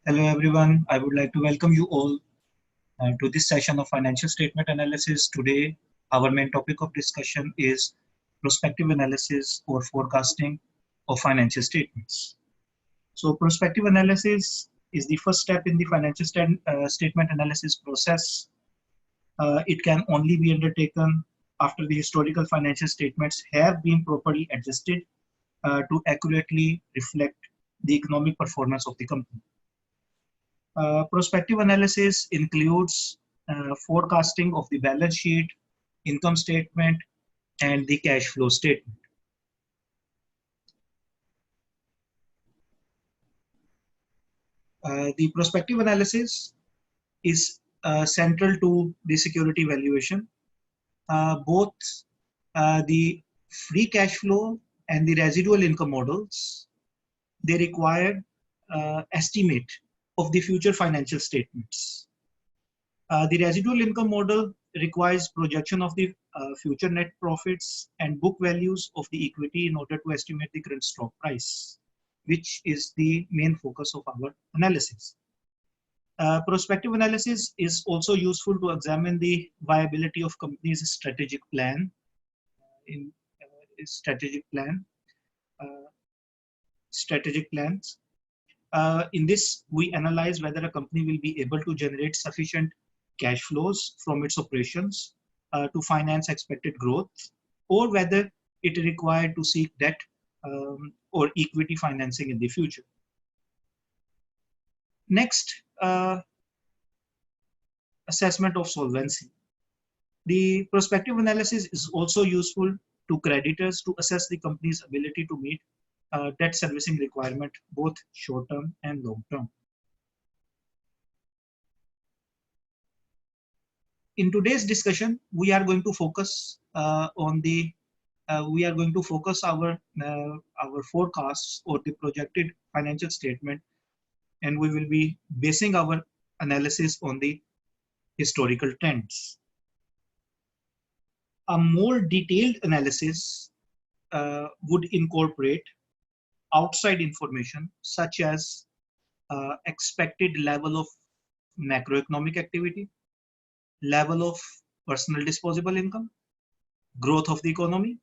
Hello everyone, I would like to welcome you all to this session of financial statement analysis. Today, our main topic of discussion is prospective analysis or forecasting of financial statements. So prospective analysis is the first step in the financial statement analysis process. It can only be undertaken after the historical financial statements have been properly adjusted to accurately reflect the economic performance of the company. Prospective analysis includes forecasting of the balance sheet, income statement, and the cash flow statement. The prospective analysis is central to the security valuation. Both the free cash flow and the residual income models, they require estimate of the future financial statements. The residual income model requires projection of the future net profits and book values of the equity in order to estimate the current stock price, which is the main focus of our analysis. Prospective analysis is also useful to examine the viability of companies' strategic plan. Strategic plans. In this, we analyze whether a company will be able to generate sufficient cash flows from its operations to finance expected growth, or whether it is required to seek debt or equity financing in the future. Next, assessment of solvency. The prospective analysis is also useful to creditors to assess the company's ability to meet debt servicing requirement, both short-term and long-term. In today's discussion, we are going to focus our forecasts or the projected financial statement, and we will be basing our analysis on the historical trends. A more detailed analysis would incorporate outside information such as expected level of macroeconomic activity, level of personal disposable income, growth of the economy,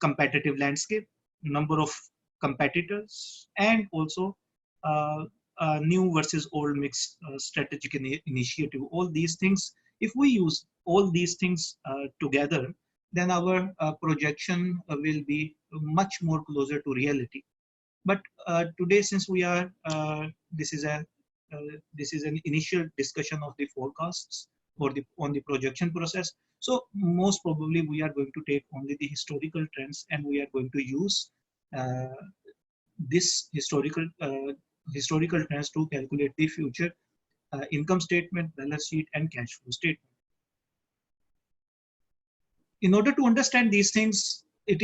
competitive landscape, number of competitors, and also new versus old mix strategic initiative. All these things, if we use all these things together, then our projection will be much more closer to reality. But today, since we are this is an initial discussion of the forecasts or on the projection process, so most probably we are going to take only the historical trends, and we are going to use this historical trends to calculate the future income statement, balance sheet, and cash flow statement. In order to understand these things, it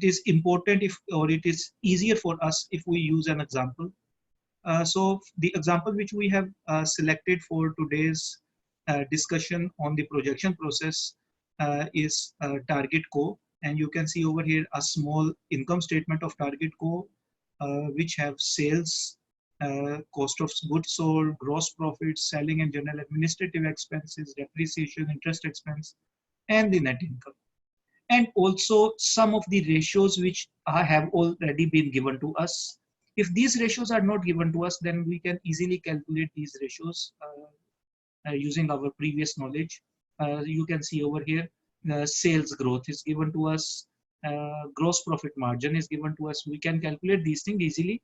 is important it is easier for us if we use an example. So the example which we have selected for today's discussion on the projection process is Target Co. And you can see over here a small income statement of Target Co. Which have sales, cost of goods sold, gross profits, selling and general administrative expenses, depreciation, interest expense, and the net income. And also some of the ratios which have already been given to us. If these ratios are not given to us, then we can easily calculate these ratios using our previous knowledge. You can see over here, sales growth is given to us, gross profit margin is given to us. We can calculate these things easily.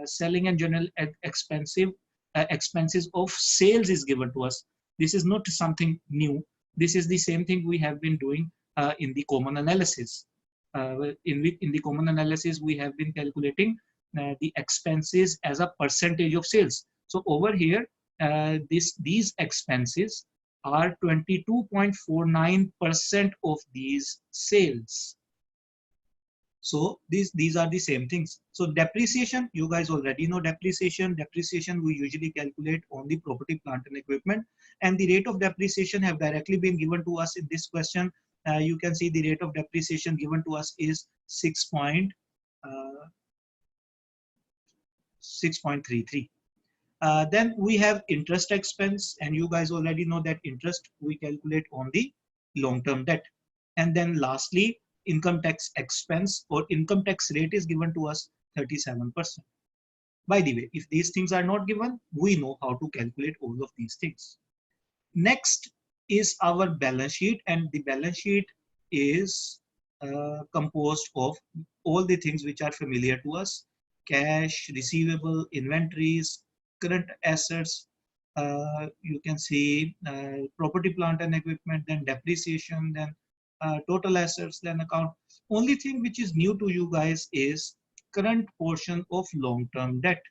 Selling and general expenses of sales is given to us. This is not something new. This is the same thing we have been doing in the common analysis. In the common analysis, we have been calculating the expenses as a percentage of sales. So over here, these expenses are 22.49% of these sales. So these are the same things. So depreciation, you guys already know depreciation. Depreciation we usually calculate on the property, plant and equipment, and the rate of depreciation have directly been given to us in this question. You can see the rate of depreciation given to us is 6.6 6.33. Then we have interest expense, and you guys already know that interest we calculate on the long-term debt. And then lastly, income tax expense or income tax rate is given to us 37%. By the way, if these things are not given, we know how to calculate all of these things. Next is our balance sheet, and the balance sheet is composed of all the things which are familiar to us: cash, receivable, inventories, current assets. You can see property, plant and equipment, then depreciation, then total assets, then account. Only thing which is new to you guys is current portion of long-term debt.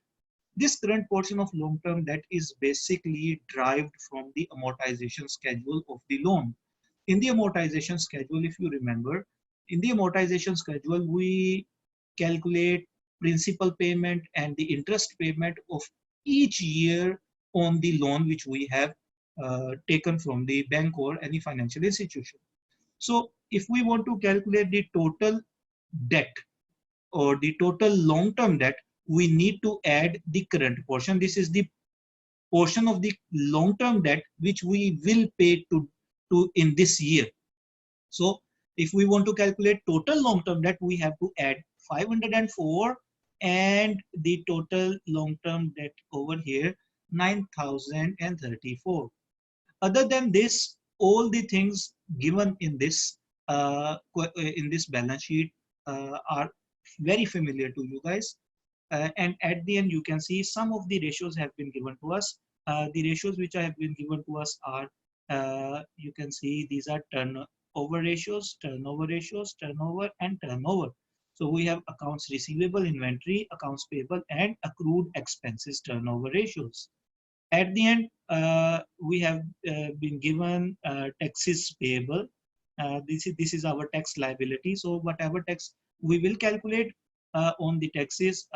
This current portion of long-term debt is basically derived from the amortization schedule of the loan. In the amortization schedule, if you remember, in the amortization schedule, we calculate principal payment and the interest payment of each year on the loan which we have taken from the bank or any financial institution. So if we want to calculate the total debt or the total long-term debt, we need to add the current portion. This is the portion of the long-term debt which we will pay to in this year. So if we want to calculate total long-term debt, we have to add 504 and the total long-term debt over here 9,034. Other than this, all the things given in this balance sheet are very familiar to you guys. And at the end, you can see some of the ratios have been given to us. The ratios which have been given to us are, you can see these are turnover ratios, turnover, and turnover. So we have accounts receivable, inventory, accounts payable, and accrued expenses turnover ratios. At the end, we have been given taxes payable. This is our tax liability. So whatever tax we will calculate on the taxes,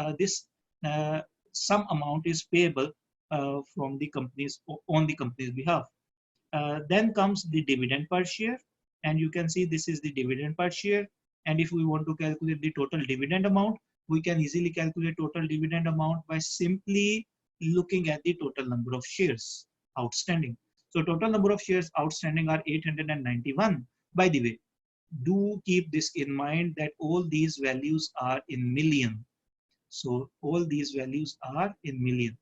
some amount is payable from the companies on the company's behalf. Then comes the dividend per share, and you can see this is the dividend per share. And if we want to calculate the total dividend amount, we can easily calculate total dividend amount by simply looking at the total number of shares outstanding. So total number of shares outstanding are 891. By the way, do keep this in mind that all these values are in million. So all these values are in million.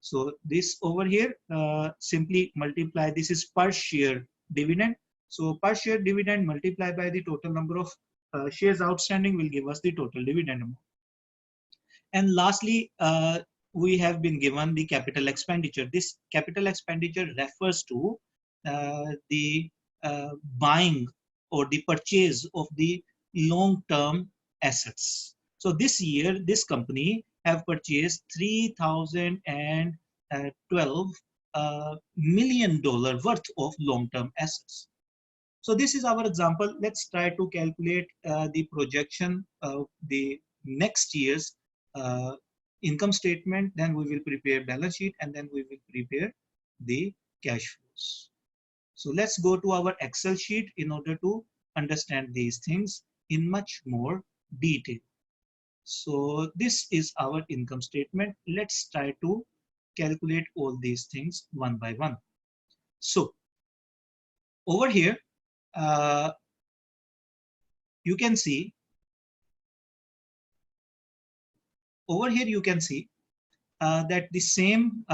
So this over here, simply multiply, this is per share dividend. So per share dividend multiplied by the total number of shares outstanding will give us the total dividend amount. And lastly, we have been given the capital expenditure. This capital expenditure refers to the buying or the purchase of the long-term assets. So this year, this company have purchased $3,012 million worth of long-term assets. So this is our example. Let's try to calculate the projection of the next year's income statement. Then we will prepare balance sheet, and then we will prepare the cash flows. So let's go to our Excel sheet in order to understand these things in much more detail. So this is our income statement. Let's try to calculate all these things one by one. So over here, you can see, that the same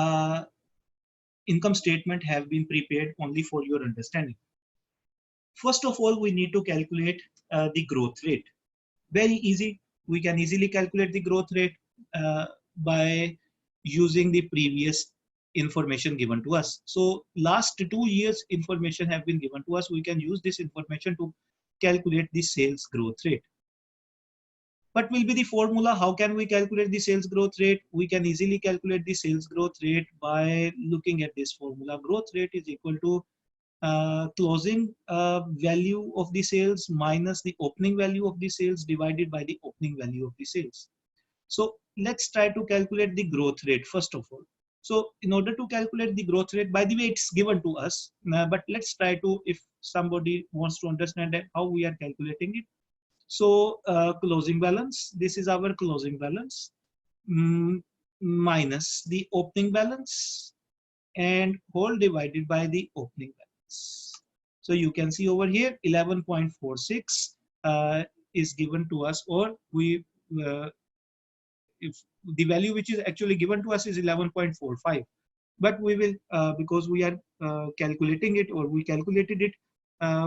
income statement have been prepared only for your understanding. First of all, we need to calculate the growth rate. Very easy. We can easily calculate the growth rate by using the previous information given to us. So last 2 years information have been given to us. We can use this information to calculate the sales growth rate. What will be the formula? How can we calculate the sales growth rate? We can easily calculate the sales growth rate by looking at this formula. Growth rate is equal to closing value of the sales minus the opening value of the sales divided by the opening value of the sales. So let's try to calculate the growth rate first of all. So in order to calculate the growth rate, by the way, it's given to us, but let's try to, if somebody wants to understand that how we are calculating it. So closing balance, this is our closing balance. minus the opening balance and whole divided by the opening balance. So you can see over here 11.46 is given to us, or we if the value which is actually given to us is 11.45, but we will because we are calculating it, or we calculated it,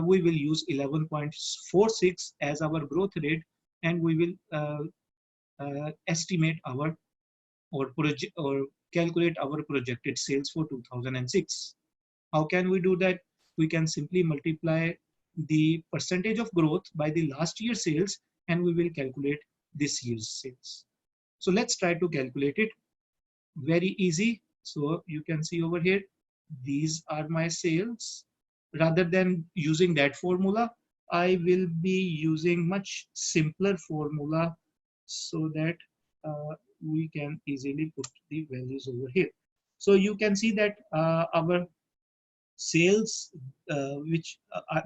we will use 11.46 as our growth rate, and we will estimate our or calculate our projected sales for 2006. How can we do that? We can simply multiply the percentage of growth by the last year's sales, and we will calculate this year's sales. So let's try to calculate it. Very easy. So you can see over here, these are my sales. Rather than using that formula, I will be using much simpler formula so that we can easily put the values over here. So you can see that our sales, which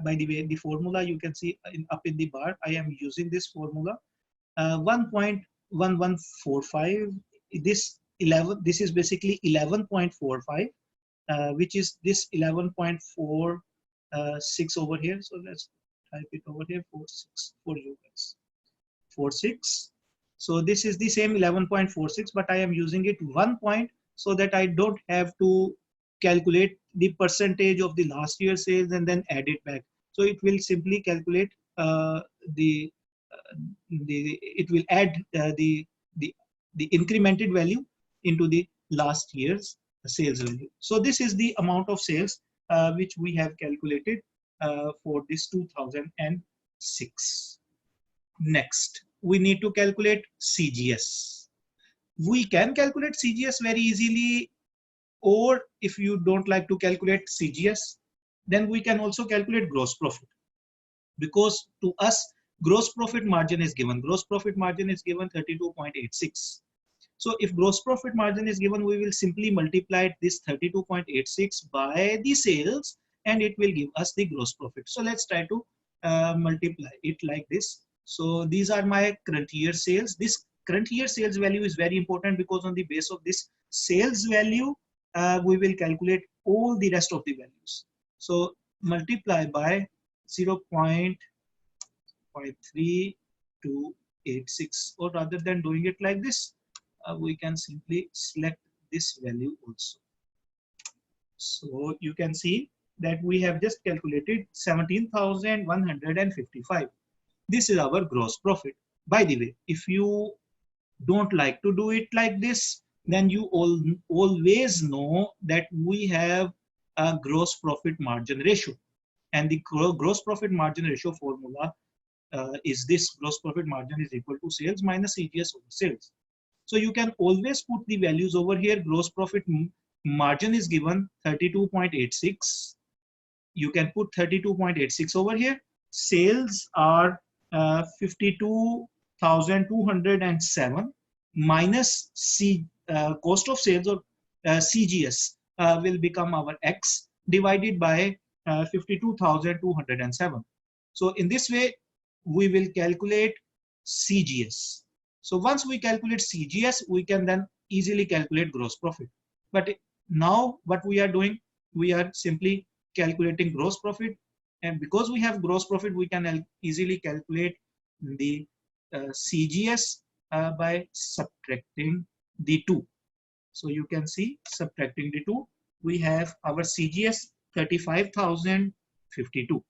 by the way, the formula you can see up in the bar, I am using this formula 1.1145. This is basically 11.45, which is this 11.46 over here. So let's type it over here, 46 for you guys. 46. So this is the same 11.46, but I am using it 1 point so that I don't have to calculate the percentage of the last year's sales and then add it back. So it will simply calculate it will add the incremented value into the last year's sales value. So this is the amount of sales which we have calculated for this 2006. Next, we need to calculate CGS. We can calculate CGS very easily, or if you don't like to calculate CGS, then we can also calculate gross profit, because to us gross profit margin is given. Gross profit margin is given 32.86. So if gross profit margin is given, we will simply multiply this 32.86 by the sales, and it will give us the gross profit. So let's try to multiply it like this. So these are my current year sales. This current year sales value is very important, because on the base of this sales value, we will calculate all the rest of the values. So multiply by 0.5286, or rather than doing it like this, we can simply select this value also. So you can see that we have just calculated 17,155. This is our gross profit. By the way, if you don't like to do it like this, then you always know that we have a gross profit margin ratio, and the gross profit margin ratio formula is this: gross profit margin is equal to sales minus CGS over sales. So you can always put the values over here. Gross profit margin is given 32.86. You can put 32.86 over here. Sales are 52,207 minus cost of sales, or CGS, will become our X, divided by 52,207. So in this way, we will calculate CGS. So once we calculate CGS, we can then easily calculate gross profit. But now what we are doing, we are simply calculating gross profit, and because we have gross profit, we can easily calculate the CGS by subtracting the 2. So you can see, subtracting the 2, we have our CGS 35,052.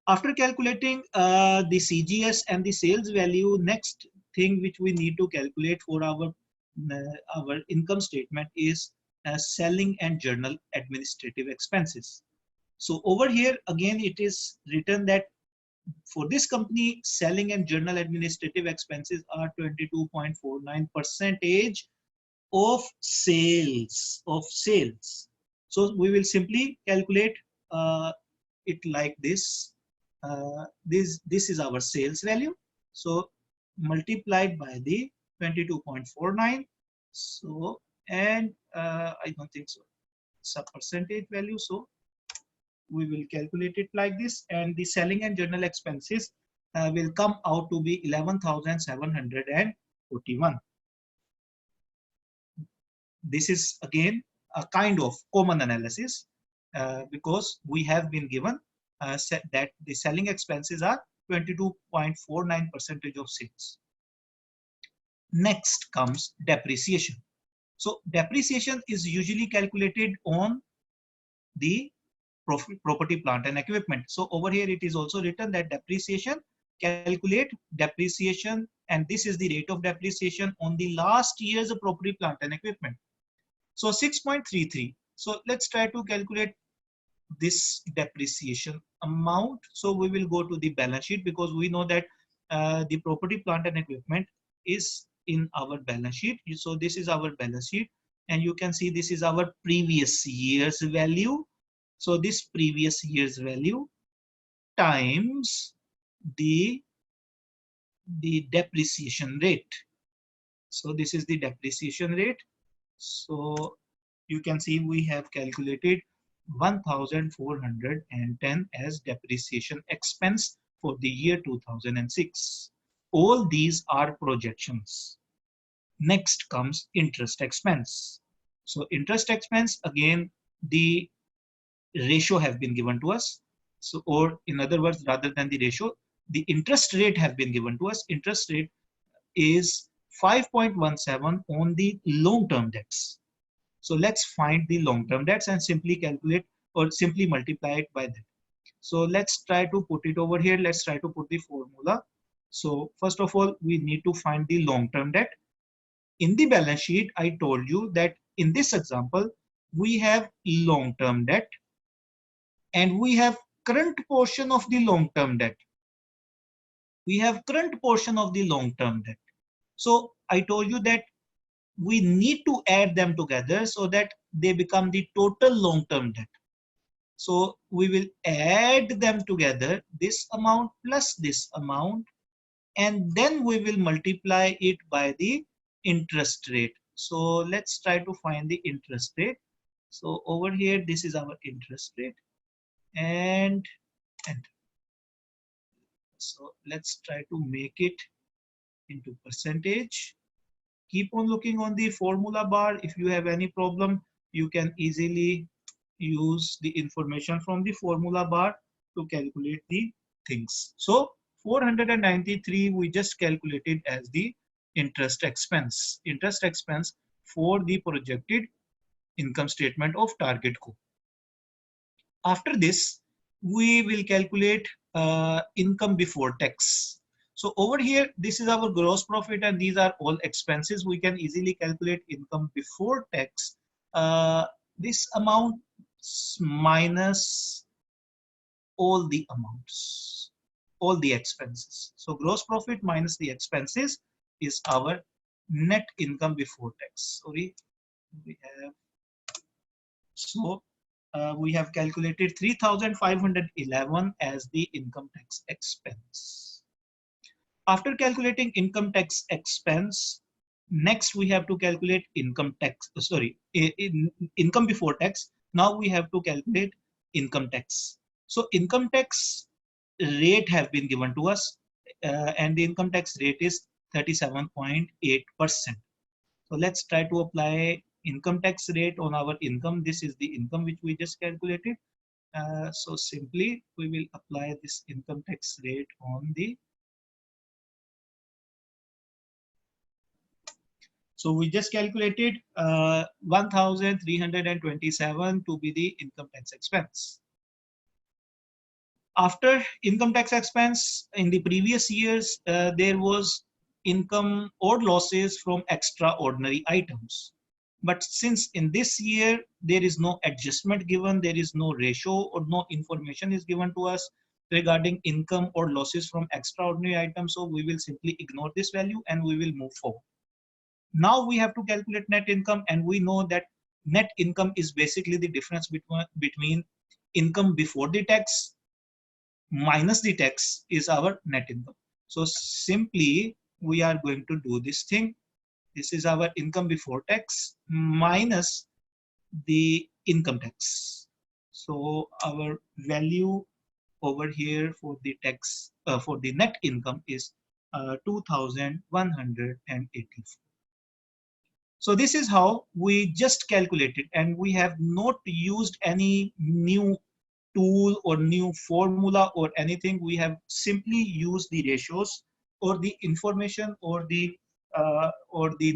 After calculating the CGS and the sales value, next thing which we need to calculate for our income statement is selling and general administrative expenses. So over here again, it is written that for this company, selling and general administrative expenses are 22.49% of sales. So we will simply calculate it like this. This is our sales value. So multiplied by the 22.49. So, and I don't think so, it's a percentage value. So we will calculate it like this, and the selling and general expenses will come out to be 11,741. this is again a kind of common analysis because we have been given that the selling expenses are 22.49% of sales. Next comes depreciation. So depreciation is usually calculated on the property, plant and equipment. So over here it is also written that depreciation, calculate depreciation, and this is the rate of depreciation on the last year's property, plant and equipment. So 6.33. So let's try to calculate this depreciation amount. So we will go to the balance sheet because we know that the property, plant and equipment is in our balance sheet. So this is our balance sheet, and you can see this is our previous year's value. So this previous year's value times the depreciation rate. So this is the depreciation rate. So you can see we have calculated 1410 as depreciation expense for the year 2006. All these are projections. Next comes interest expense. So interest expense, again, the ratio have been given to us. So, or in other words, rather than the ratio, the interest rate have been given to us. Interest rate is 5.17 on the long-term debts. So let's find the long-term debts and simply calculate or simply multiply it by that. So let's try to put it over here. Let's try to put the formula. So first of all, we need to find the long-term debt. In the balance sheet, I told you that in this example, we have long-term debt and we have current portion of the long-term debt. We have current portion of the long-term debt. So I told you that we need to add them together so that they become the total long-term debt. So we will add them together, this amount plus this amount, and then we will multiply it by the interest rate. So let's try to find the interest rate. So over here, this is our interest rate, and so let's try to make it into percentage. Keep on looking on the formula bar. If you have any problem, you can easily use the information from the formula bar to calculate the things. So 493 we just calculated as the interest expense. Interest expense for the projected income statement of Target Co. After this, we will calculate income before tax. So over here, this is our gross profit and these are all expenses. We can easily calculate income before tax. This amount minus all the amounts, all the expenses. So gross profit minus the expenses is our net income before tax. Sorry, we have, so we have calculated 3,511 as the income tax expense. After calculating income tax expense, next we have to calculate income tax, income before tax. Now we have to calculate income tax. So income tax rate have been given to us and the income tax rate is 37.8%. So let's try to apply income tax rate on our income. This is the income which we just calculated. So simply we will apply this income tax rate on the. So we just calculated 1,327 to be the income tax expense. After income tax expense in the previous years, there was income or losses from extraordinary items. But since in this year, there is no adjustment given, there is no ratio or no information is given to us regarding income or losses from extraordinary items. So we will simply ignore this value and we will move forward. Now we have to calculate net income, and we know that net income is basically the difference between income before the tax minus the tax is our net income. So simply we are going to do this thing. This is our income before tax minus the income tax. So our value over here for the tax for the net income is 2,184. So this is how we just calculated, and we have not used any new tool or new formula or anything. We have simply used the ratios or the information or the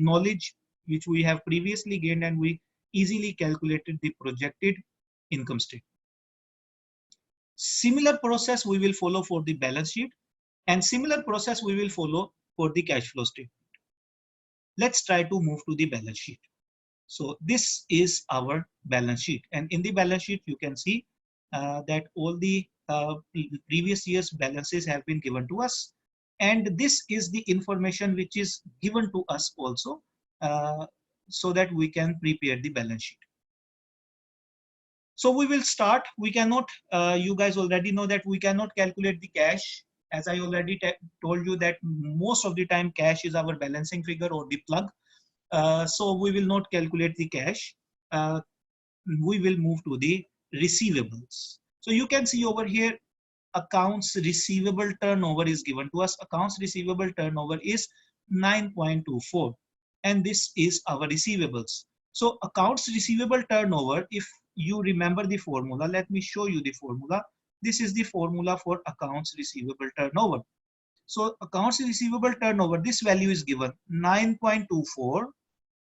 knowledge which we have previously gained, and we easily calculated the projected income statement. Similar process we will follow for the balance sheet, and similar process we will follow for the cash flow statement. Let's try to move to the balance sheet. So this is our balance sheet, and in the balance sheet you can see that all the previous year's balances have been given to us, and this is the information which is given to us also, so that we can prepare the balance sheet. So we will start. We cannot, you guys already know that we cannot calculate the cash. As I already told you that most of the time cash is our balancing figure or the plug. So we will not calculate the cash. We will move to the receivables. So you can see over here, accounts receivable turnover is given to us. Accounts receivable turnover is 9.24, and this is our receivables. So accounts receivable turnover, if you remember the formula, let me show you the formula. This is the formula for accounts receivable turnover. So accounts receivable turnover, this value is given 9.24,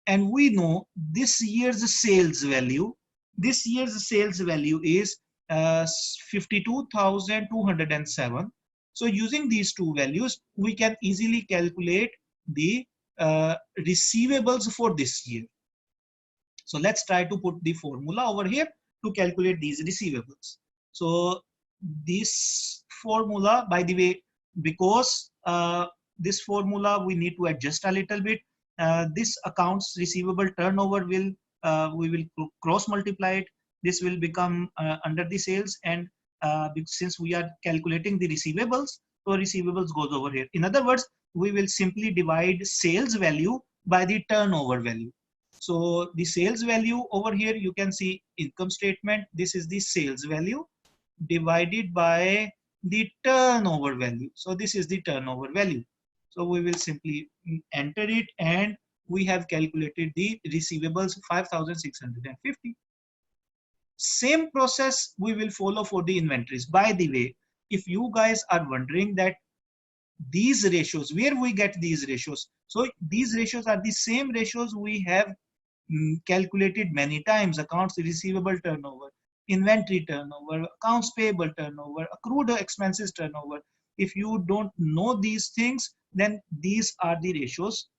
and we know this year's sales value. This year's sales value is 52,207. So using these two values, we can easily calculate the receivables for this year. So let's try to put the formula over here to calculate these receivables. So this formula, by the way, because this formula we need to adjust a little bit. This accounts receivable turnover will we will cross multiply it. This will become under the sales, and since we are calculating the receivables, so receivables goes over here. In other words, we will simply divide sales value by the turnover value. So the sales value over here, you can see income statement. This is the sales value divided by the turnover value. So this is the turnover value. So we will simply enter it, and we have calculated the receivables 5,650. Same process we will follow for the inventories. By the way, if you guys are wondering that these ratios, where we get these ratios, so these ratios are the same ratios we have calculated many times. Accounts receivable turnover, inventory turnover, accounts payable turnover, accrued expenses turnover. If you don't know these things, then these are the ratios.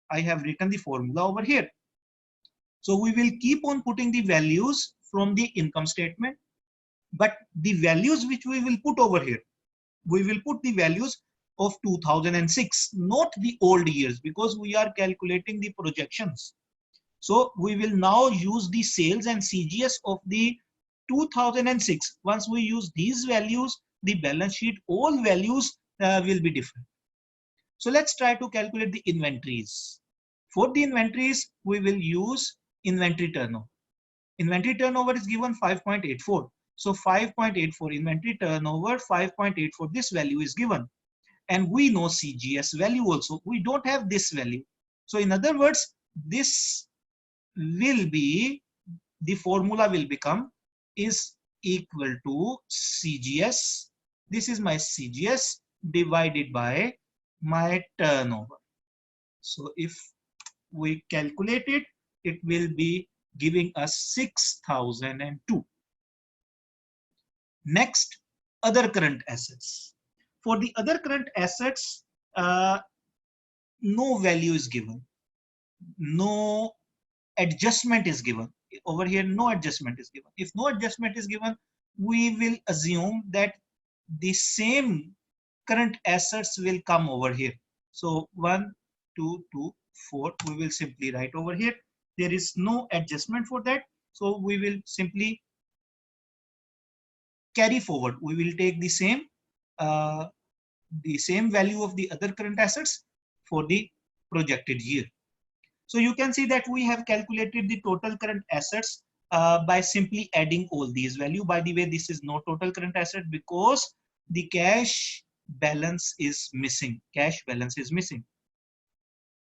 I have written the formula over here. So we will keep on putting the values from the income statement, but the values which we will put over here, we will put the values of 2006, not the old years, because we are calculating the projections. So we will now use the sales and CGS of the 2006. Once we use these values, the balance sheet, all values will be different. So let's try to calculate the inventories. For the inventories, we will use inventory turnover. Inventory turnover is given 5.84. So 5.84 inventory turnover, 5.84, this value is given. And we know CGS value also. We don't have this value. So in other words, this will be, the formula will become is equal to CGS. This is my CGS divided by my turnover. So if we calculate it, it will be giving us 6,002. Next, other current assets. For the other current assets, no value is given. No adjustment is given. Over here, no adjustment is given. If no adjustment is given, we will assume that the same current assets will come over here. So 1, 2, 2, 4, we will simply write over here. There is no adjustment for that. So we will simply carry forward. We will take the same value of the other current assets for the projected year. So you can see that we have calculated the total current assets by simply adding all these values. By the way, this is no total current asset because the cash balance is missing. Cash balance is missing.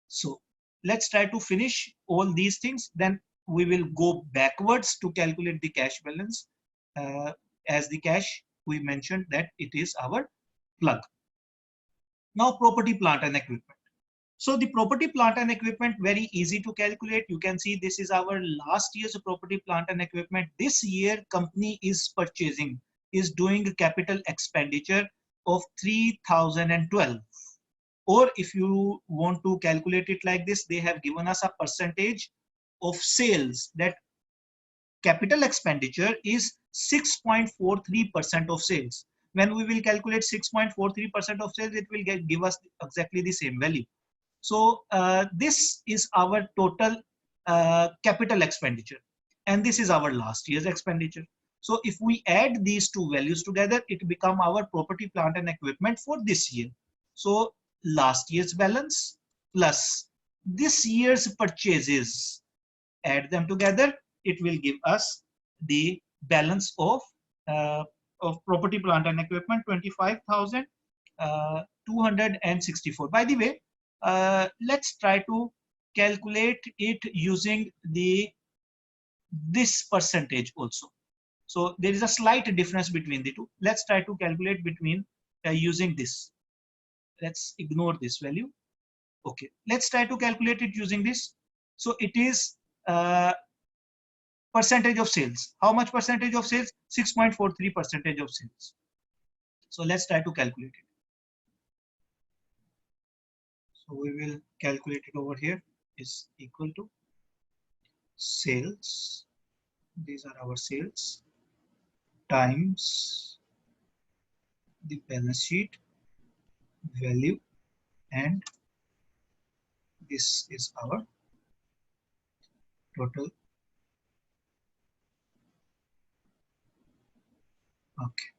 So let's try to finish all these things. Then we will go backwards to calculate the cash balance. As the cash, we mentioned that it is our plug. Now property, plant and equipment. So the property, plant and equipment, very easy to calculate. You can see this is our last year's property, plant and equipment. This year company is purchasing, is doing a capital expenditure of 3012. Or if you want to calculate it like this, they have given us a percentage of sales, that capital expenditure is 6.43% of sales. When we will calculate 6.43% of sales, it will give us exactly the same value. So this is our total capital expenditure, and this is our last year's expenditure. So if we add these two values together, it become our property, plant and equipment for this year. So last year's balance plus this year's purchases, add them together, it will give us the balance of property, plant and equipment, 25,264. By the way, let's try to calculate it using this percentage also. So there is a slight difference between the two. Let's try to calculate between using this. Let's ignore this value. Okay, let's try to calculate it using this. So it is percentage of sales. How much percentage of sales? 6.43% of sales. So let's try to calculate it. So we will calculate it over here, is equal to sales. These are our sales times the balance sheet value, and this is our total. Okay,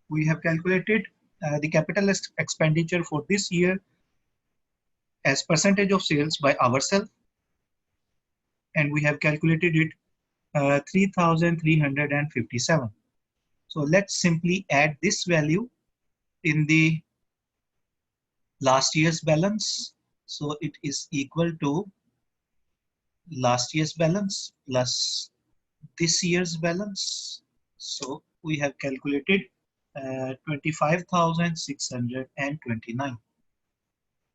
we have calculated the capital expenditure for this year as percentage of sales by ourselves, and we have calculated it 3,357. So let's simply add this value in the last year's balance. So it is equal to last year's balance plus this year's balance. So we have calculated 25,629.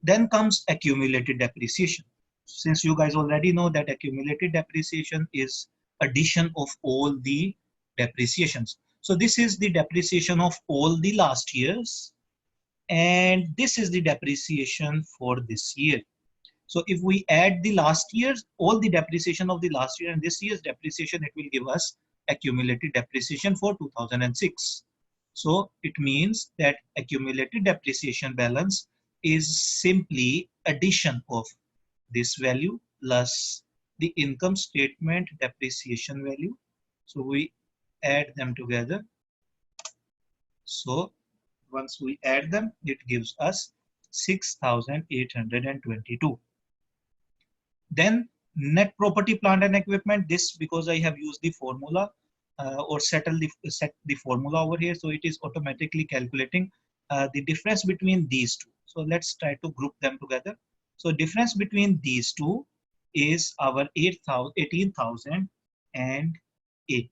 Then comes accumulated depreciation. Since you guys already know that accumulated depreciation is addition of all the depreciations. So this is the depreciation of all the last years, and this is the depreciation for this year. So if we add the last year's, all the depreciation of the last year and this year's depreciation, it will give us accumulated depreciation for 2006. So it means that accumulated depreciation balance is simply addition of this value plus the income statement depreciation value. So we add them together. So once we add them, it gives us 6,822. Then net property, plant and equipment. This, because I have used the formula or set the formula over here, so it is automatically calculating the difference between these two. So let's try to group them together. So difference between these two is our 18,008.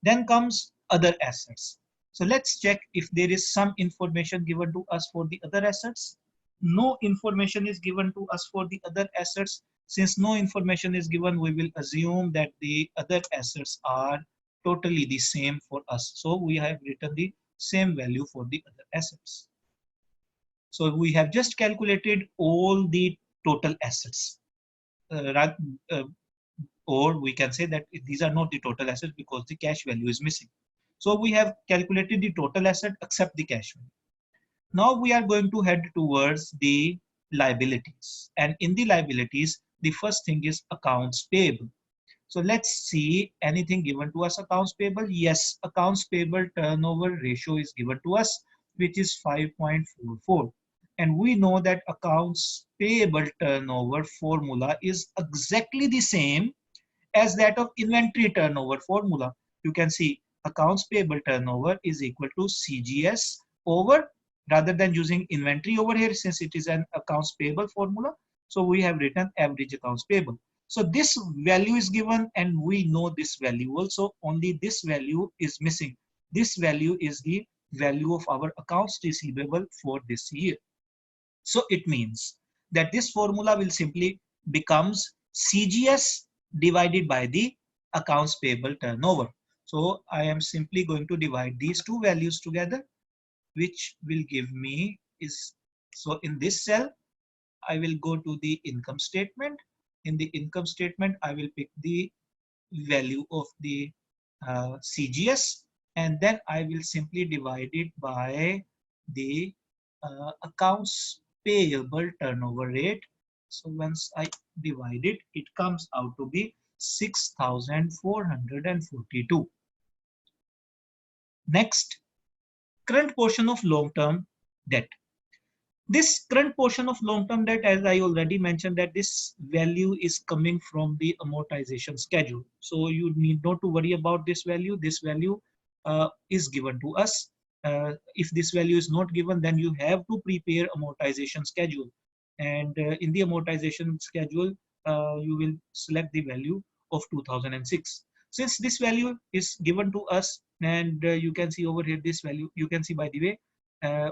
Then comes other assets. So let's check if there is some information given to us for the other assets. No information is given to us for the other assets. Since no information is given, we will assume that the other assets are totally the same for us. So we have written the same value for the other assets. So we have just calculated all the total assets. Or we can say that these are not the total assets because the cash value is missing. So we have calculated the total asset except the cash value. Now we are going to head towards the liabilities. And in the liabilities, the first thing is accounts payable. So let's see anything given to us accounts payable. Yes, accounts payable turnover ratio is given to us, which is 5.44. And we know that accounts payable turnover formula is exactly the same as that of inventory turnover formula. You can see accounts payable turnover is equal to CGS over, rather than using inventory over here, since it is an accounts payable formula, So we have written average accounts payable. So this value is given and we know this value also, only this value is missing. This value is the value of our accounts receivable for this year. So it means that this formula will simply becomes CGS divided by the accounts payable turnover. So I am simply going to divide these two values together, which will give me is, so in this cell, I will go to the income statement. In the income statement, I will pick the value of the CGS, and then I will simply divide it by the accounts payable turnover rate. So once I divide it, it comes out to be 6,442. Next, current portion of long-term debt. This current portion of long-term debt, as I already mentioned, that this value is coming from the amortization schedule. So you need not to worry about this value. This value is given to us. If this value is not given, then you have to prepare amortization schedule. And in the amortization schedule, you will select the value of 2006. Since this value is given to us, and you can see over here this value, you can see by the way,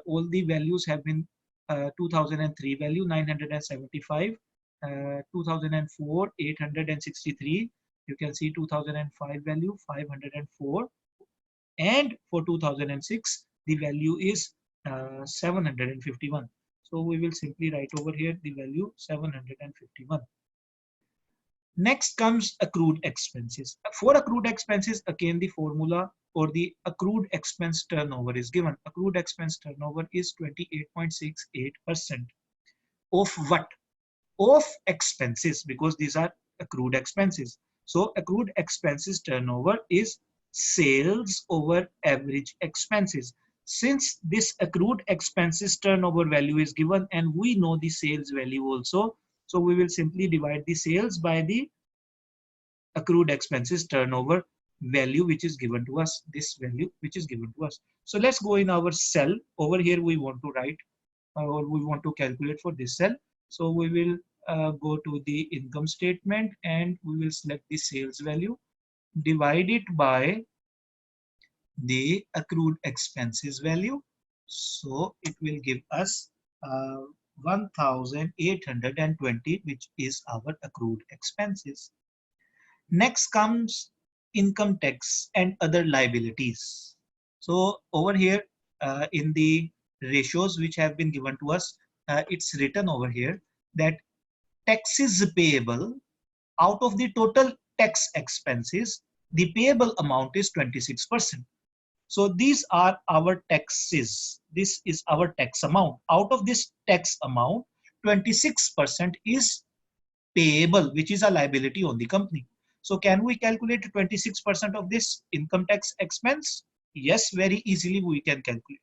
all the values have been 2003 value 975, 2004 863, you can see 2005 value 504, and for 2006 the value is 751. So we will simply write over here the value 751. Next comes accrued expenses. For accrued expenses, again the formula or the accrued expense turnover is given. Accrued expense turnover is 28.68%. Of what? Of expenses, because these are accrued expenses. So accrued expenses turnover is sales over average expenses. Since this accrued expenses turnover value is given and we know the sales value also, so we will simply divide the sales by the accrued expenses turnover value which is given to us, this value which is given to us. So let's go in our cell. Over here we want to write or we want to calculate for this cell. So we will go to the income statement and we will select the sales value, divide it by the accrued expenses value. So it will give us 1,820, which is our accrued expenses. Next comes income tax and other liabilities. So over here in the ratios which have been given to us, it's written over here that taxes payable out of the total tax expenses, the payable amount is 26%. So these are our taxes. This is our tax amount. Out of this tax amount, 26% is payable, which is a liability on the company. So can we calculate 26% of this income tax expense? Yes, very easily we can calculate.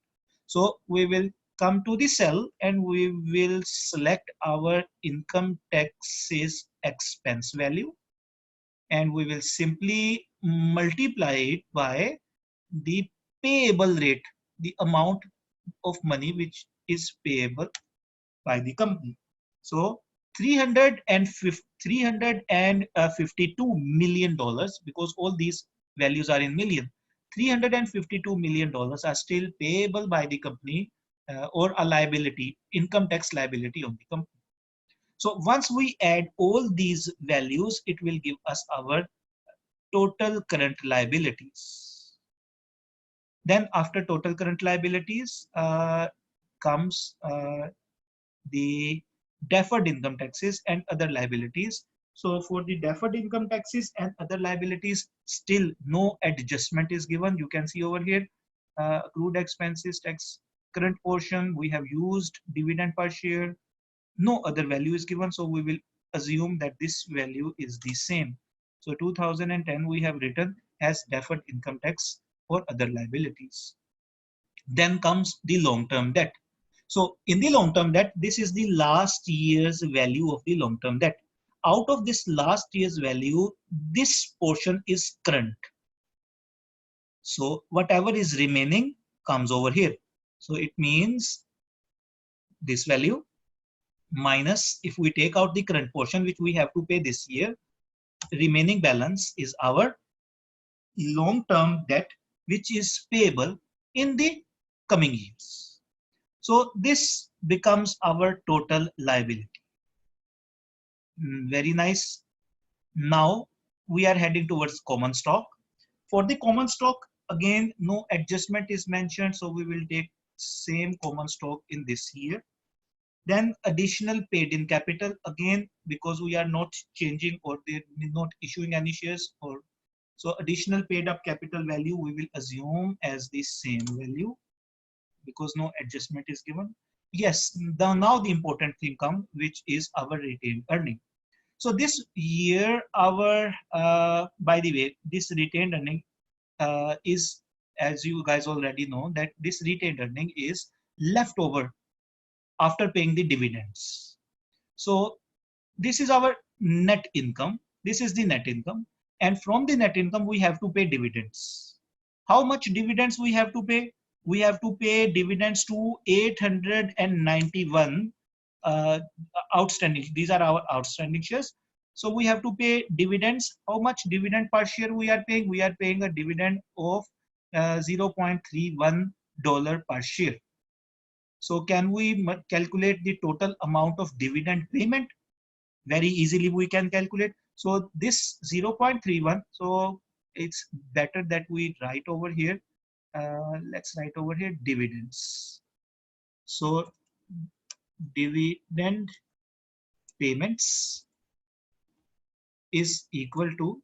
So we will come to the cell and we will select our income taxes expense value, and we will simply multiply it by the payable rate, the amount of money which is payable by the company. So $352 million, because all these values are in million, $352 million are still payable by the company or a liability, income tax liability on the company. So once we add all these values, it will give us our total current liabilities. Then after total current liabilities comes the deferred income taxes and other liabilities. So for the deferred income taxes and other liabilities, still no adjustment is given. You can see over here, accrued expenses, tax current portion, we have used dividend per share. No other value is given, so we will assume that this value is the same. So 2010 we have written as deferred income tax or other liabilities. Then comes the long-term debt. So in the long-term debt, this is the last year's value of the long-term debt. Out of this last year's value, this portion is current. So whatever is remaining comes over here. So it means this value minus, if we take out the current portion which we have to pay this year, remaining balance is our long-term debt which is payable in the coming years. So this becomes our total liability. Very nice. Now we are heading towards common stock. For the common stock, again, no adjustment is mentioned, so we will take same common stock in this year. Then additional paid in capital, again, because we are not changing or they're not issuing any shares, or so additional paid up capital value we will assume as the same value because no adjustment is given. Yes, now the important thing comes, which is our retained earning. So this year, our by the way, this retained earning is, as you guys already know, that this retained earning is leftover after paying the dividends. So this is our net income. This is the net income, and from the net income we have to pay dividends. How much dividends we have to pay? We have to pay dividends to 891 outstanding. These are our outstanding shares. So we have to pay dividends. How much dividend per share we are paying? We are paying a dividend of $0.31 per share. So can we calculate the total amount of dividend payment? Very easily we can calculate. So this 0.31, so it's better that we write over here. Let's write over here dividends. So dividend payments is equal to,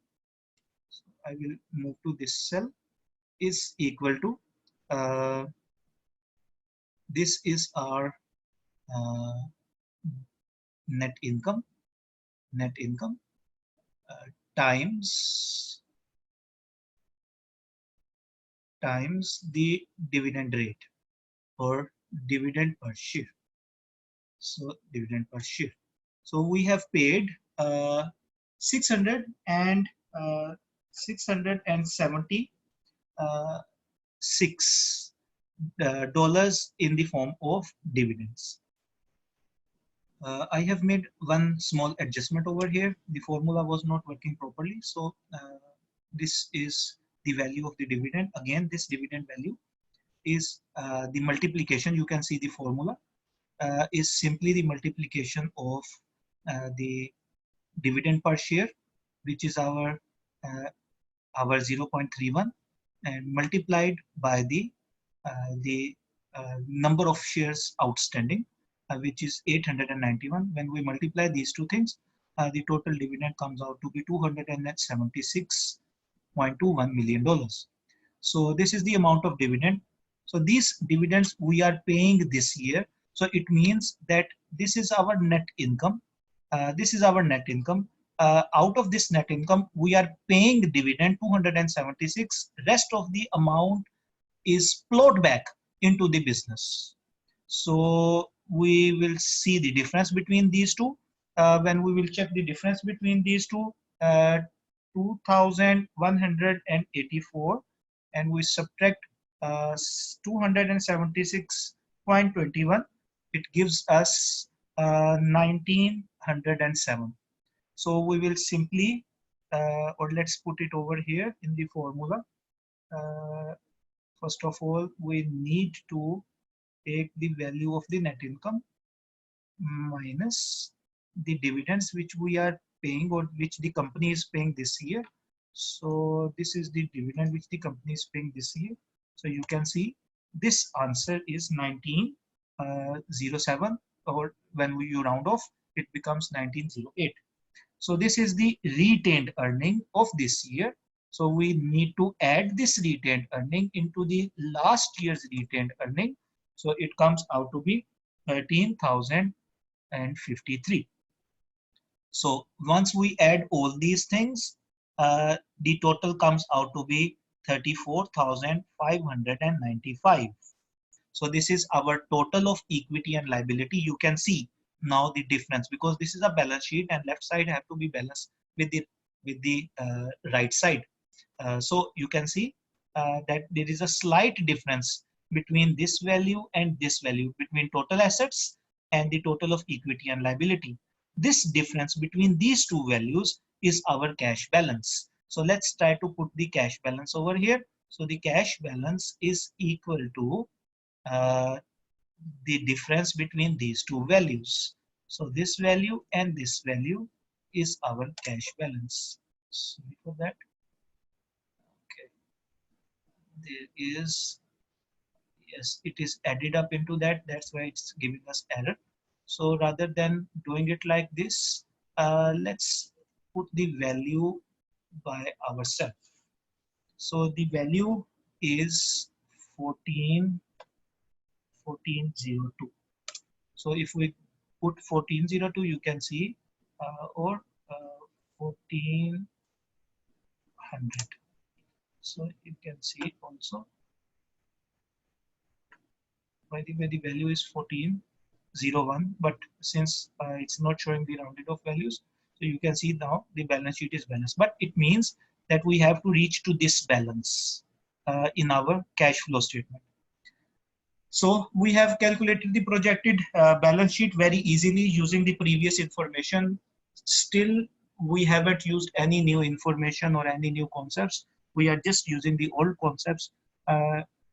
I will move to this cell, is equal to, this is our net income times the dividend rate or dividend per share. So dividend per share. So we have paid 676 dollars in the form of dividends. I have made one small adjustment over here. The formula was not working properly, so this is the value of the dividend. Again, this dividend value is the multiplication. You can see the formula is simply the multiplication of the dividend per share, which is our 0.31, and multiplied by the number of shares outstanding, which is 891. When we multiply these two things, the total dividend comes out to be $276.21 million. So this is the amount of dividend. So these dividends we are paying this year. So it means that this is our net income. This is our net income. Out of this net income, we are paying dividend 276. Rest of the amount is plowed back into the business. So we will see the difference between these two. When we will check the difference between these two, 2,184, and we subtract 276.21, it gives us 1,907. So we will simply, or let's put it over here in the formula. First of all, we need to take the value of the net income minus the dividends which we are paying or which the company is paying this year. So this is the dividend which the company is paying this year. So you can see this answer is 1907, or when you round off, it becomes 1908. So this is the retained earning of this year. So we need to add this retained earning into the last year's retained earning. So it comes out to be 13,053. So once we add all these things, the total comes out to be 34,595. So this is our total of equity and liability. You can see now the difference, because this is a balance sheet and left side have to be balanced with the right side. So you can see that there is a slight difference between this value and this value, between total assets and the total of equity and liability. This difference between these two values is our cash balance. So let's try to put the cash balance over here. So the cash balance is equal to the difference between these two values. So this value and this value is our cash balance. Sorry for that. Okay. There is, yes, it is added up into that. That's why it's giving us error. So rather than doing it like this, let's put the value by ourselves. So the value is 1402. So if we put 1402, you can see, or 1400. So you can see also. By the way, the value is 1401, but since it's not showing the rounded off values, so you can see now the balance sheet is balanced. But it means that we have to reach to this balance in our cash flow statement. So we have calculated the projected balance sheet very easily using the previous information. Still, we haven't used any new information or any new concepts. We are just using the old concepts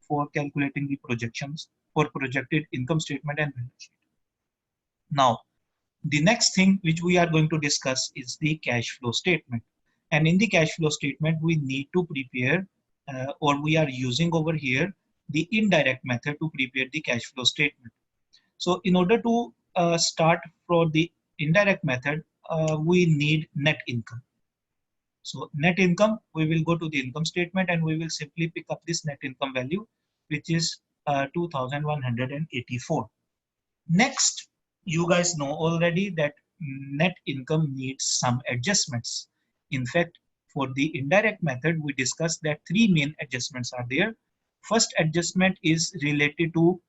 for calculating the projections for projected income statement and balance sheet. Now, the next thing which we are going to discuss is the cash flow statement. And in the cash flow statement, we need to prepare or we are using over here the indirect method to prepare the cash flow statement. So in order to start for the indirect method, we need net income. So net income, we will go to the income statement and we will simply pick up this net income value, which is 2184. Next, you guys know already that net income needs some adjustments. In fact, for the indirect method, we discussed that three main adjustments are there. First adjustment is related to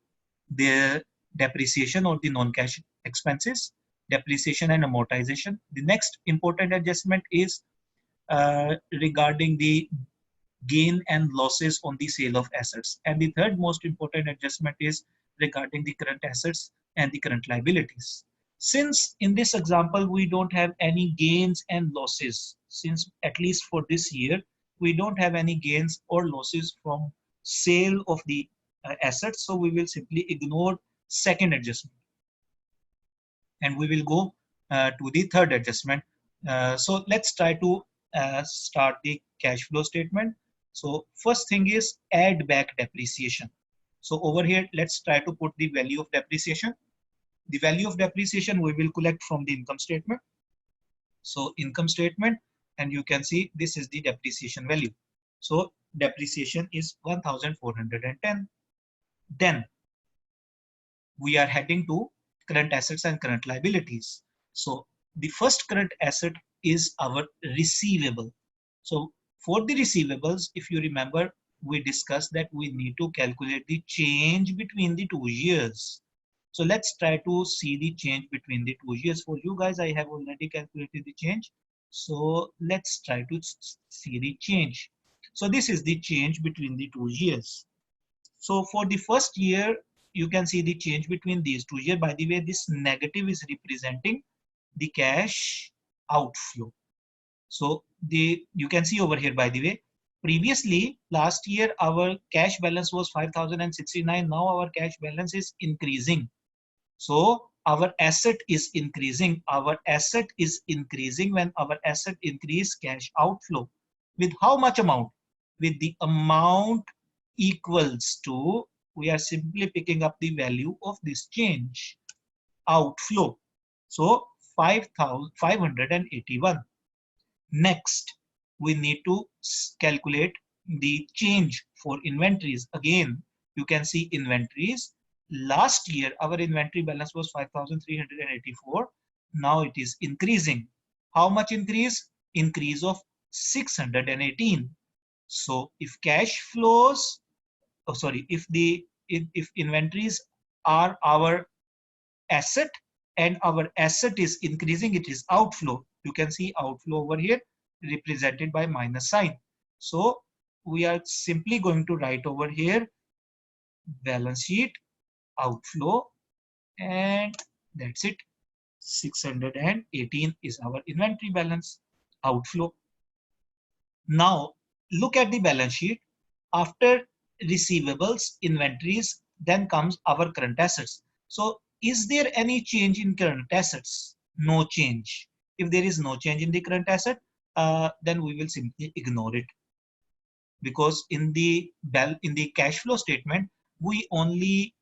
the depreciation or the non-cash expenses, depreciation and amortization. The next important adjustment is regarding the gain and losses on the sale of assets. And the third most important adjustment is regarding the current assets and the current liabilities. Since in this example, we don't have any gains and losses, since at least for this year, we don't have any gains or losses from sale of the assets. So we will simply ignore second adjustment. And we will go to the third adjustment. So let's try to start the cash flow statement. So first thing is add back depreciation. So over here, let's try to put the value of depreciation. The value of depreciation we will collect from the income statement. So income statement, and you can see this is the depreciation value. So depreciation is 1410. Then we are heading to current assets and current liabilities. So the first current asset is our receivable. So for the receivables, if you remember, we discussed that we need to calculate the change between the 2 years. So let's try to see the change between the 2 years. For you guys, I have already calculated the change. So let's try to see the change. So this is the change between the 2 years. So for the first year, you can see the change between these 2 years. By the way, this negative is representing the cash outflow. So you can see over here, by the way, previously last year our cash balance was 5069. Now our cash balance is increasing. So our asset is increasing. Our asset is increasing. When our asset increase, cash outflow. With how much amount? With the amount equals to, we are simply picking up the value of this change, outflow. So 5581. Next, we need to calculate the change for inventories. Again, you can see inventories. Last year, our inventory balance was 5384. Now it is increasing. How much increase? Increase of 618. So if cash flows, oh sorry, if inventories are our asset and our asset is increasing, it is outflow. You can see outflow over here represented by minus sign. So we are simply going to write over here balance sheet outflow, and That's it. 618 is our inventory balance outflow. Now look at the balance sheet. After receivables, inventories, then comes our current assets. So is there any change in current assets? No change. If there is no change in the current asset, then we will simply ignore it, because in the cash flow statement we only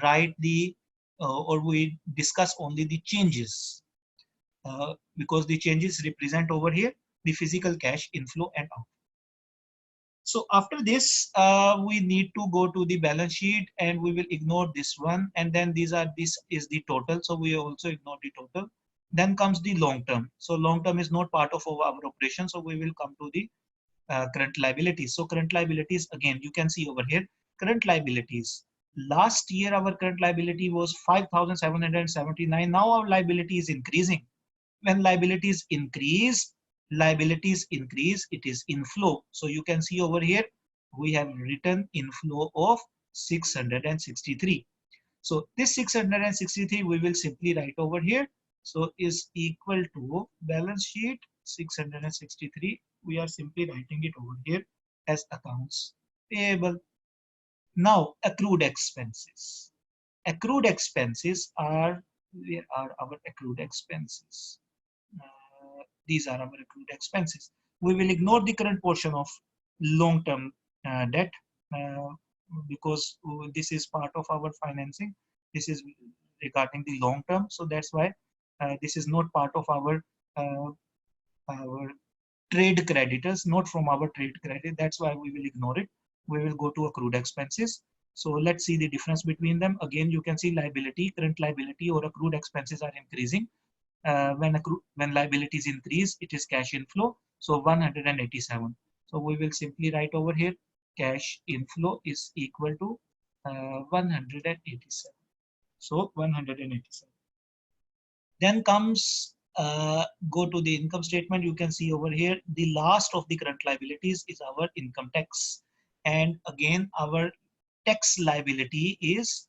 write the or we discuss only the changes, because the changes represent over here the physical cash inflow and out. So after this, we need to go to the balance sheet and we will ignore this one. And then this is the total. So we also ignore the total. Then comes the long term. So long term is not part of our operation. So we will come to the current liabilities. So current liabilities, again, you can see over here, current liabilities. Last year, our current liability was 5,779. Now our liability is increasing. When liabilities increase, it is inflow. So you can see over here, we have written inflow of 663. So this 663 we will simply write over here. So is equal to balance sheet 663. We are simply writing it over here as accounts payable. Now accrued expenses. Accrued expenses are, where are our accrued expenses? These are our accrued expenses. We will ignore the current portion of long-term debt, uh, because this is part of our financing. This is regarding the long term, so that's why this is not part of uh, our trade creditors, not from our trade credit. That's why we will ignore it. We will go to accrued expenses. So let's see the difference between them. Again, you can see liability, current liability or accrued expenses are increasing. When liabilities increase, it is cash inflow. So 187. So we will simply write over here cash inflow is equal to 187. So 187. Then comes go to the income statement. You can see over here the last of the current liabilities is our income tax, and again our tax liability is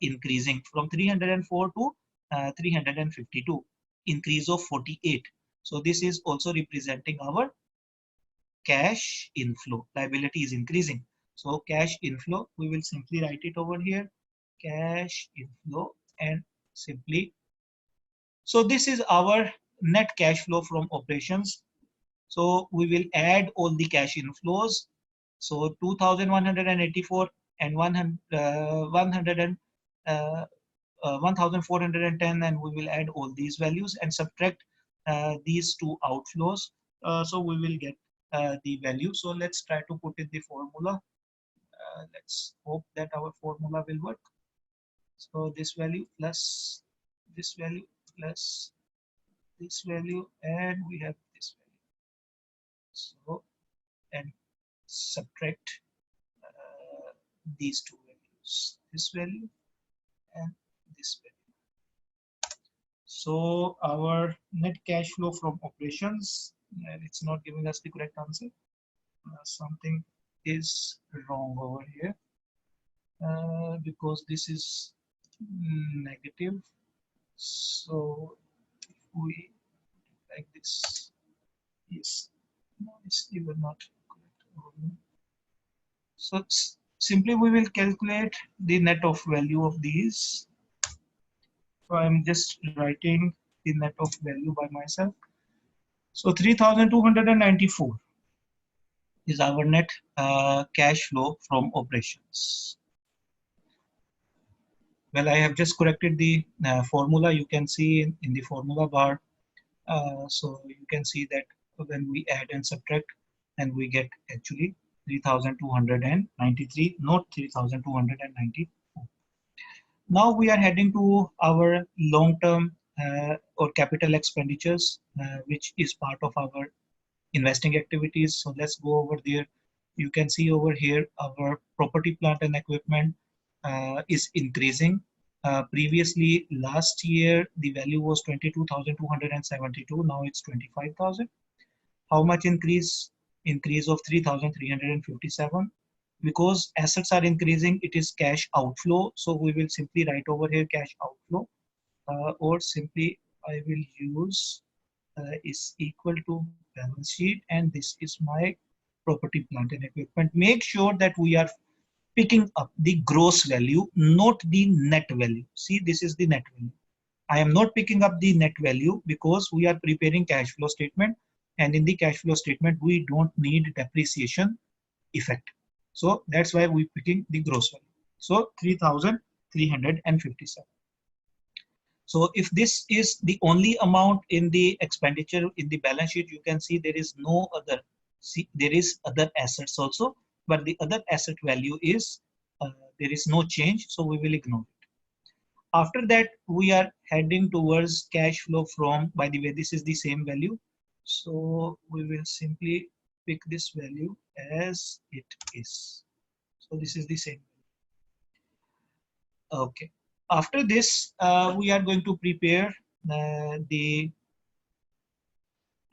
increasing from 304 to 352, increase of 48. So this is also representing our cash inflow. Liability is increasing, so cash inflow, we will simply write it over here, cash inflow, and simply, so this is our net cash flow from operations. So we will add all the cash inflows. So 2,184 and 1,410, and we will add all these values and subtract these two outflows. So we will get the value. So let's try to put in the formula. Let's hope that our formula will work. So this value plus this value plus this value, and we have this value. So, and subtract these two values, this value and this value. So our net cash flow from operations, it's not giving us the correct answer. Something is wrong over here, because this is negative. So if we like this, yes, no, it's even not correct. So simply we will calculate the net of value of these. So I'm just writing the net of value by myself. So 3,294 is our net cash flow from operations. Well, I have just corrected the formula. You can see in the formula bar. So you can see that when we add and subtract, and we get actually 3,293, not 3,294. Now we are heading to our long-term or capital expenditures, which is part of our investing activities. So let's go over there. You can see over here our property, plant and equipment is increasing. Previously, last year, the value was 22,272. Now it's 25,000. How much increase? Increase of 3,357. Because assets are increasing, it is cash outflow. So we will simply write over here cash outflow. or simply I will use is equal to balance sheet, and this is my property, plant and equipment. Make sure that we are picking up the gross value, not the net value. See, this is the net value. I am not picking up the net value because we are preparing cash flow statement, and in the cash flow statement we don't need depreciation effect. So that's why we picking the gross value. So 3,357. So if this is the only amount in the expenditure in the balance sheet, you can see there is no other. See, there is other assets also, but the other asset value is there is no change, so we will ignore it. After that, we are heading towards cash flow from, by the way, this is the same value. So we will simply pick this value as it is. So this is the same. Okay. After this, we are going to prepare the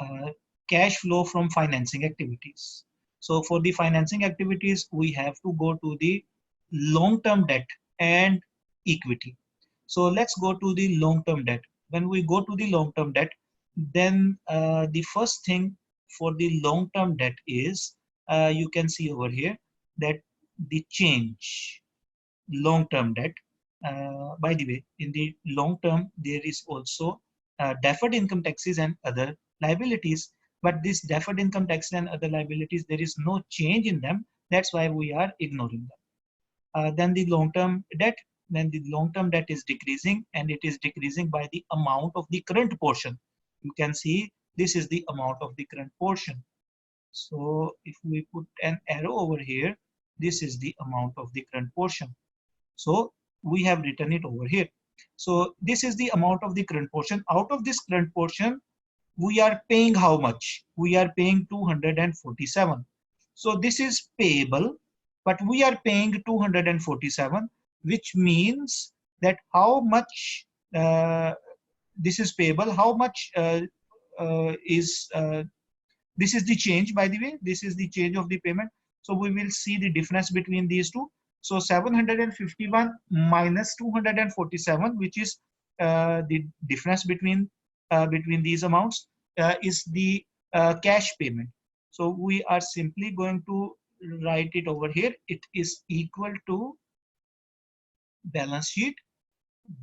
uh, cash flow from financing activities. So for the financing activities, we have to go to the long-term debt and equity. So let's go to the long-term debt. When we go to the long-term debt, then the first thing for the long-term debt is you can see over here that the change long-term debt. By the way, in the long term, there is also deferred income taxes and other liabilities. But this deferred income taxes and other liabilities, there is no change in them. That's why we are ignoring them. Then the long-term debt, then the long-term debt is decreasing, and it is decreasing by the amount of the current portion. You can see this is the amount of the current portion. So if we put an arrow over here, this is the amount of the current portion. So we have written it over here. So this is the amount of the current portion. Out of this current portion, we are paying how much? We are paying 247. So this is payable, but we are paying 247, which means that how much this is payable, how much is this is the change, by the way. This is the change of the payment. So we will see the difference between these two. So 751 minus 247, which is the difference between these amounts, is the cash payment. So we are simply going to write it over here. It is equal to balance sheet,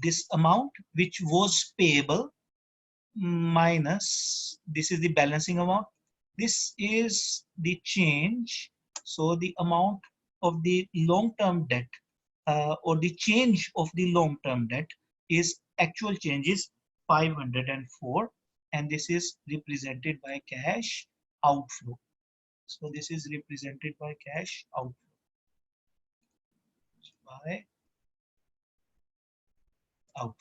this amount which was payable minus, this is the balancing amount, this is the change. So the amount of the long-term debt or the change of the long-term debt is actual change is 504, and this is represented by cash outflow. So this is represented by cash outflow. By outflow.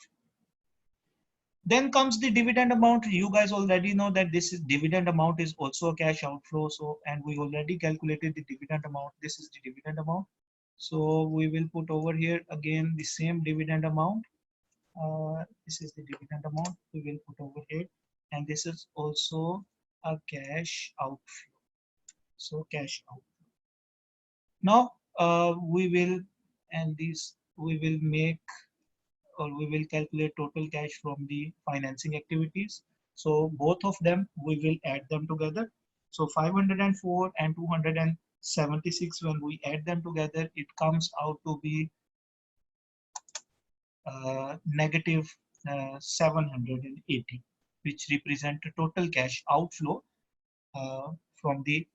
Then comes the dividend amount. You guys already know that this is dividend amount is also a cash outflow. So, and we already calculated the dividend amount. This is the dividend amount. So we will put over here again the same dividend amount. This is the dividend amount we will put over here, and this is also a cash outflow. So cash outflow. Now we will, and this we will make, or we will calculate total cash from the financing activities. So both of them, we will add them together. So 504 and 276, when we add them together, it comes out to be negative 780, which represent the total cash outflow from the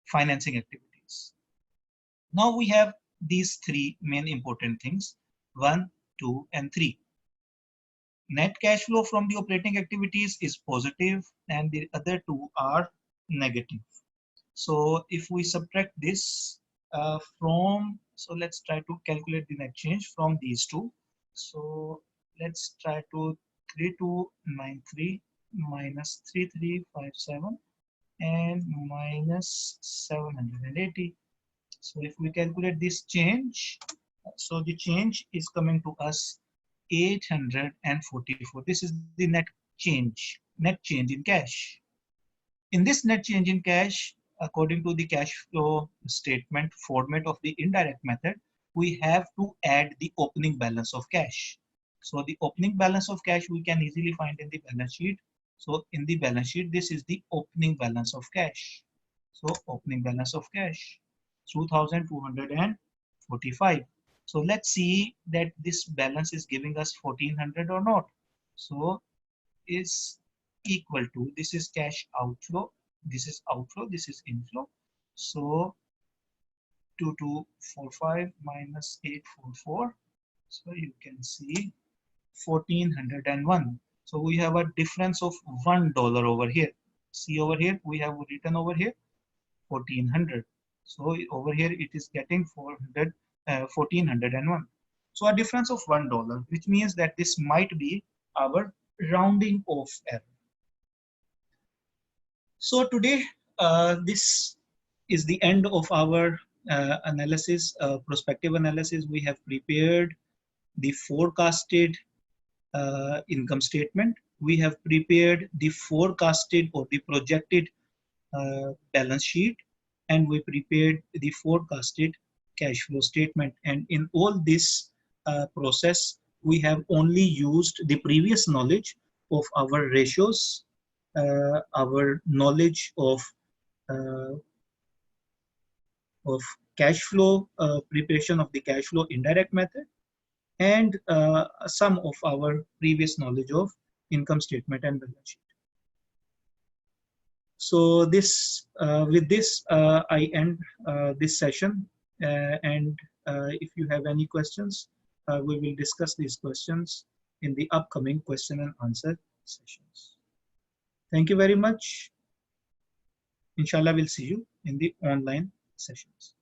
financing activities. Now we have these three main important things, 1, 2, and 3. Net cash flow from the operating activities is positive and the other two are negative. So if we subtract this so let's try to calculate the net change from these two. So let's try to 3293 minus 3357 and minus 780. So if we calculate this change, so the change is coming to us 844. This is the net change in cash. In this net change in cash, according to the cash flow statement format of the indirect method, we have to add the opening balance of cash. So the opening balance of cash we can easily find in the balance sheet. So in the balance sheet, this is the opening balance of cash. So opening balance of cash, 2,245. So let's see that this balance is giving us 1,400 or not. So is equal to, this is cash outflow, this is outflow, this is inflow. So 2245 minus 844. So you can see 1,401. So we have a difference of $1 over here. See over here, we have written over here 1,400. So over here it is getting 1,401. So a difference of $1, which means that this might be our rounding off error. So today, this is the end of our analysis, prospective analysis. We have prepared the forecasted income statement. We have prepared the forecasted or the projected balance sheet, and we prepared the forecasted cash flow statement. And in all this process, we have only used the previous knowledge of our ratios, our knowledge uh, of cash flow, preparation of the cash flow indirect method, and some of our previous knowledge of income statement and balance sheet. So this, with this, I end this session. And if you have any questions, we will discuss these questions in the upcoming question and answer sessions. Thank you very much. Inshallah, we'll see you in the online sessions.